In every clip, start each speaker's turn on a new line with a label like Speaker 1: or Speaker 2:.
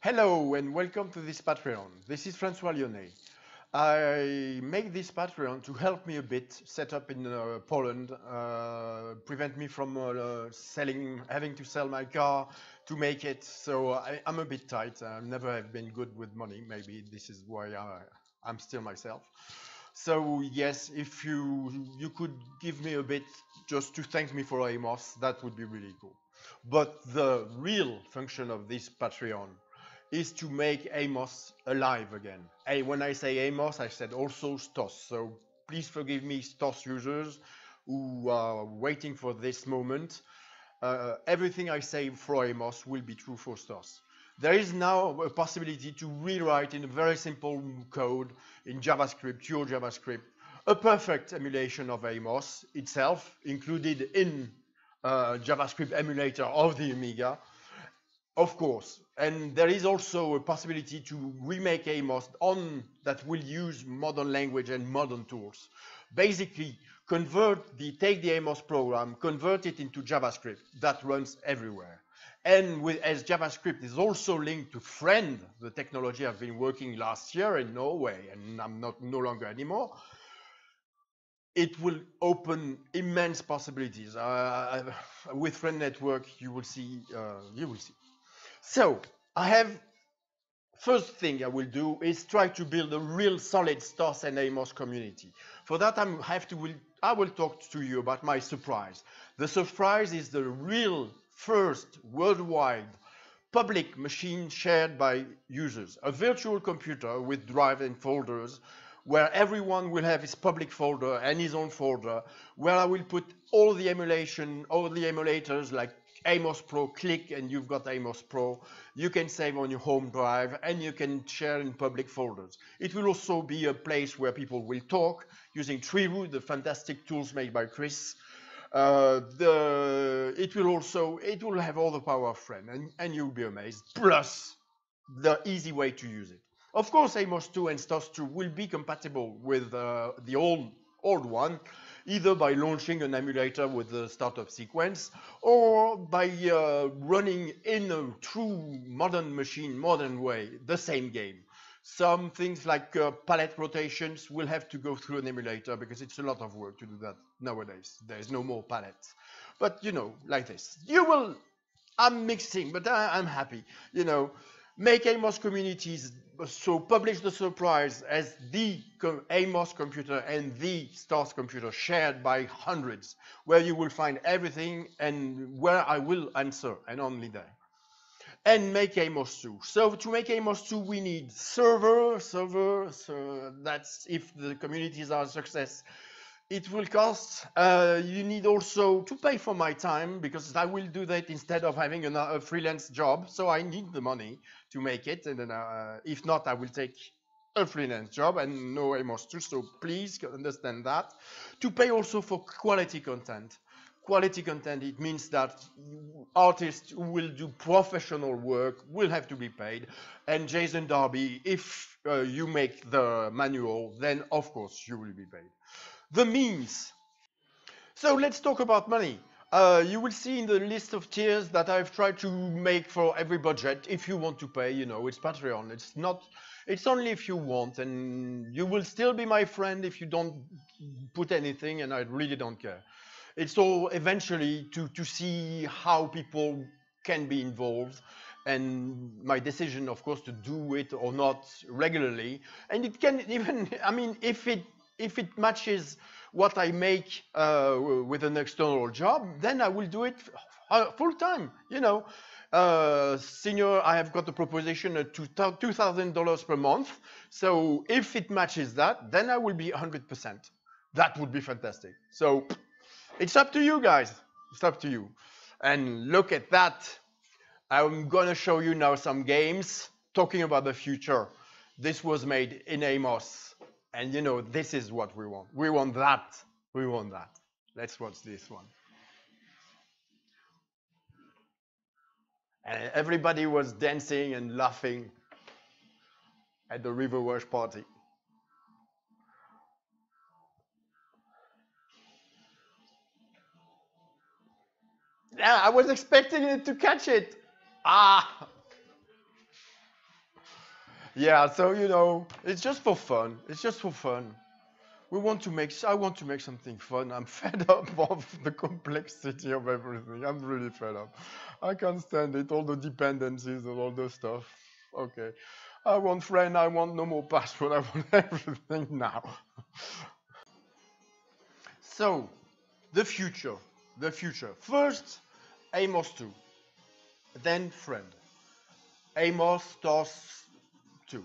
Speaker 1: Hello and welcome to this Patreon. This is Francois. I make this Patreon to help me a bit set up in Poland, prevent me from having to sell my car to make it. So I'm a bit tight. I never have been good with money. Maybe this is why I'm still myself. So yes, if you could give me a bit just to thank me for Amos, that would be really cool. But the real function of this Patreon is to make Amos alive again. Hey, when I say Amos, I said also Stos. So please forgive me, Stos users who are waiting for this moment. Everything I say for Amos will be true for Stos. There is now a possibility to rewrite in a very simple code in JavaScript, pure JavaScript, a perfect emulation of Amos itself, included in JavaScript emulator of the Amiga, of course. And there is also a possibility to remake Amos that will use modern language and modern tools. Basically, take the Amos program, convert it into JavaScript that runs everywhere. And as JavaScript is also linked to Friend, the technology I've been working last year in Norway, and I'm no longer anymore, it will open immense possibilities. With Friend Network, you will see. So first thing I will do is try to build a real solid Stos and Amos community. For that, I will talk to you about my surprise. The surprise is the real first worldwide public machine shared by users, a virtual computer with drive and folders, where everyone will have his public folder and his own folder, where I will put all the emulators like Amos Pro, click and you've got Amos Pro. You can save on your home drive and you can share in public folders. It will also be a place where people will talk using Treeroot, the fantastic tools made by Chris. It will have all the power of Friend, and you'll be amazed. Plus the easy way to use it. Of course, Amos 2 and Stos 2 will be compatible with the old one, either by launching an emulator with the startup sequence or by running in a true modern machine, modern way, the same game. Some things like palette rotations will have to go through an emulator because it's a lot of work to do that nowadays. There's no more palettes. But, like this. I'm mixing, but I'm happy. Make Amos communities, so publish the surprise as the Amos computer and the Stos computer shared by hundreds, where you will find everything and where I will answer, and only there. And make Amos 2. So to make Amos 2, we need server, that's if the communities are a success. It will cost, you need also to pay for my time because I will do that instead of having a freelance job. So I need the money to make it. And then if not, I will take a freelance job and no Amos 2. So please understand that. To pay also for quality content. Quality content, it means that artists who will do professional work will have to be paid. And Jason Darby, if you make the manual, then of course you will be paid. The means. So let's talk about money. You will see in the list of tiers that I've tried to make for every budget. If you want to pay, it's Patreon. It's only if you want, and you will still be my friend if you don't put anything, and I really don't care. It's all eventually to see how people can be involved, and my decision, of course, to do it or not regularly. And it can even, if it matches what I make with an external job, then I will do it full time. Senior, I have got a proposition at $2,000 per month. So if it matches that, then I will be 100%. That would be fantastic. So it's up to you guys. It's up to you. And look at that. I'm gonna show you now some games talking about the future. This was made in Amos. And this is what we want. We want that. We want that. Let's watch this one. And everybody was dancing and laughing at the River Wash party. Yeah, I was expecting it to catch it. Ah! Yeah, so you know, it's just for fun. It's just for fun. I want to make something fun. I'm fed up of the complexity of everything. I'm really fed up. I can't stand it, all the dependencies and all the stuff. Okay. I want friend, I want no more password, I want everything now. So, the future. The future. First, Amos 2, then friend. Amos DOS 2.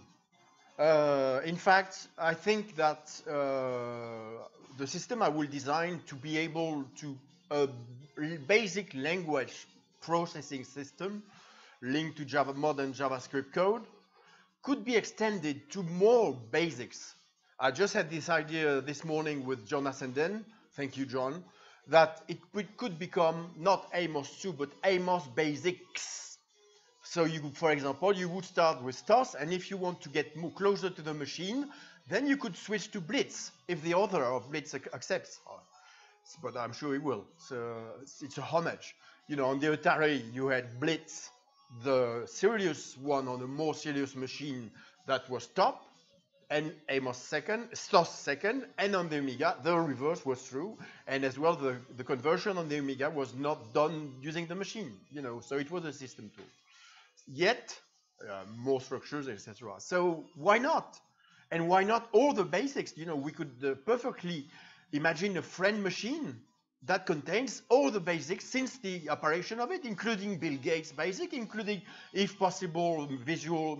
Speaker 1: In fact, I think that the system I will design to be able to a basic language processing system linked to Java, modern JavaScript code could be extended to more basics. I just had this idea this morning with John Assenden, thank you, John, that it could become not Amos 2, but Amos Basics. So you, for example, you would start with TOS, and if you want to get more closer to the machine, then you could switch to Blitz if the author of Blitz accepts. But I'm sure he will. So it's a homage. You know, on the Atari, you had Blitz, the serious one on a more serious machine that was top, and Amos second, STOS second, and on the Amiga, the reverse was true, and as well, the conversion on the Amiga was not done using the machine, you know, so it was a system tool. Yet, more structures, etc. So why not? And why not all the basics? You know, we could perfectly imagine a friend machine that contains all the basics since the operation of it, including Bill Gates' basic, including, if possible, Visual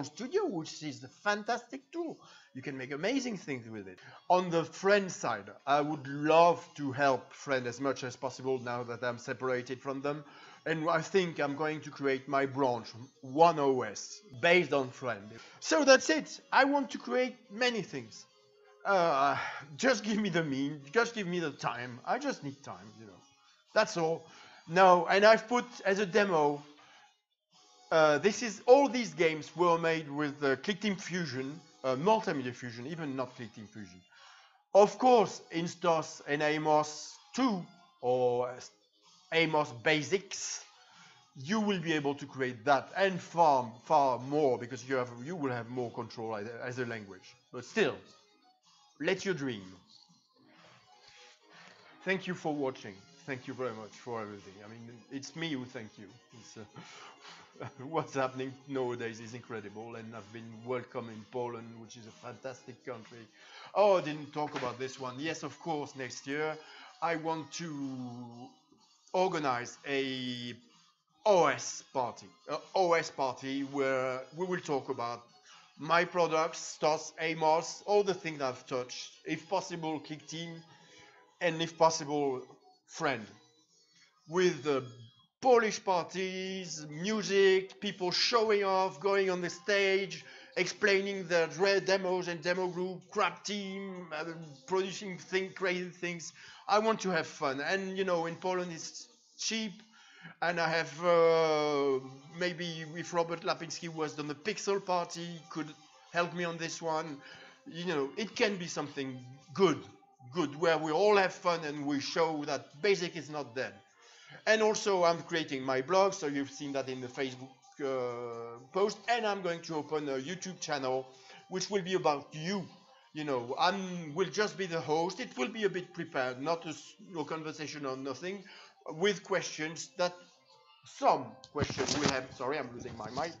Speaker 1: Studio, which is a fantastic tool. You can make amazing things with it. On the friend side, I would love to help friend as much as possible now that I'm separated from them. And I think I'm going to create my branch, One OS, based on friend. So that's it. I want to create many things. Just give me the mean, just give me the time. I just need time, you know. That's all. No, and I've put as a demo, all these games were made with ClickTeam Fusion, Multimedia Fusion, even not ClickTeam Fusion. Of course, in STOS and Amos 2 or Amos Basics, you will be able to create that and far, far more because you will have more control as a language. But still, let your dream. Thank you for watching. Thank you very much for everything. I mean, it's me who thank you. What's happening nowadays is incredible, and I've been welcome in Poland, which is a fantastic country. Oh, I didn't talk about this one. Yes, of course, next year I want to organize a OS party where we will talk about my products, STOS, Amos, all the things I've touched, if possible, ClickTeam, and if possible, friend, with Polish parties, music, people showing off, going on the stage, explaining their demos and demo group, crap team, producing crazy things. I want to have fun, and you know, in Poland it's cheap, and I have maybe if Robert Lapinski was on the Pixel party, could help me on this one. You know, it can be something good, where we all have fun and we show that basic is not dead. And also I'm creating my blog, so you've seen that in the Facebook post, and I'm going to open a YouTube channel which will be about you. You know, will just be the host. It will be a bit prepared, not no conversation or nothing, with questions that some questions will have. Sorry, I'm losing my mic.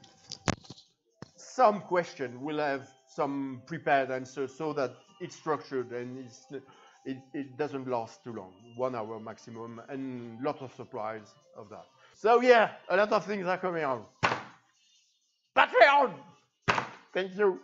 Speaker 1: Some question will have some prepared answers so that it's structured and it doesn't last too long, 1 hour maximum, and lots of surprise of that. So yeah, a lot of things are coming out. Patreon! Thank you.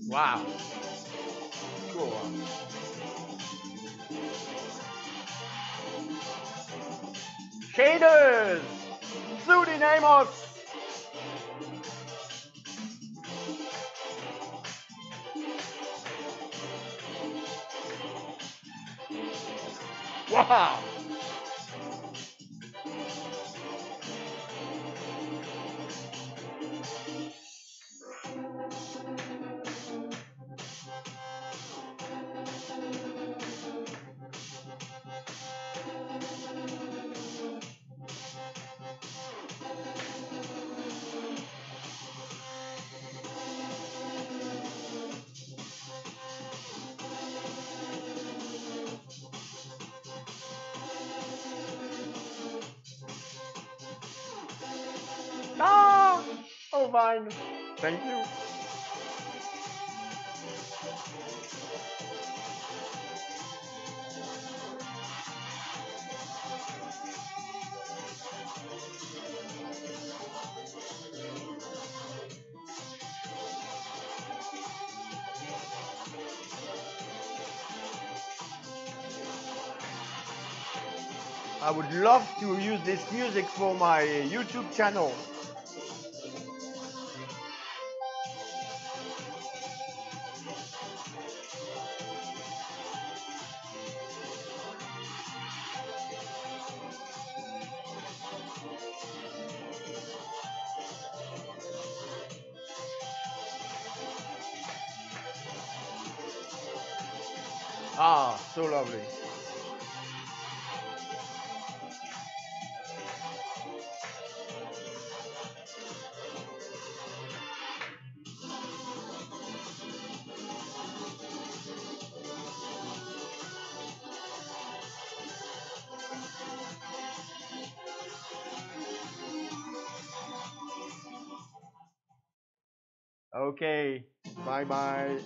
Speaker 1: Wow. Cool. Shaders. Zudi Namos. Wow. Ah. Oh, fine. Thank you. I would love to use this music for my YouTube channel. Ah, so lovely. Okay, bye bye.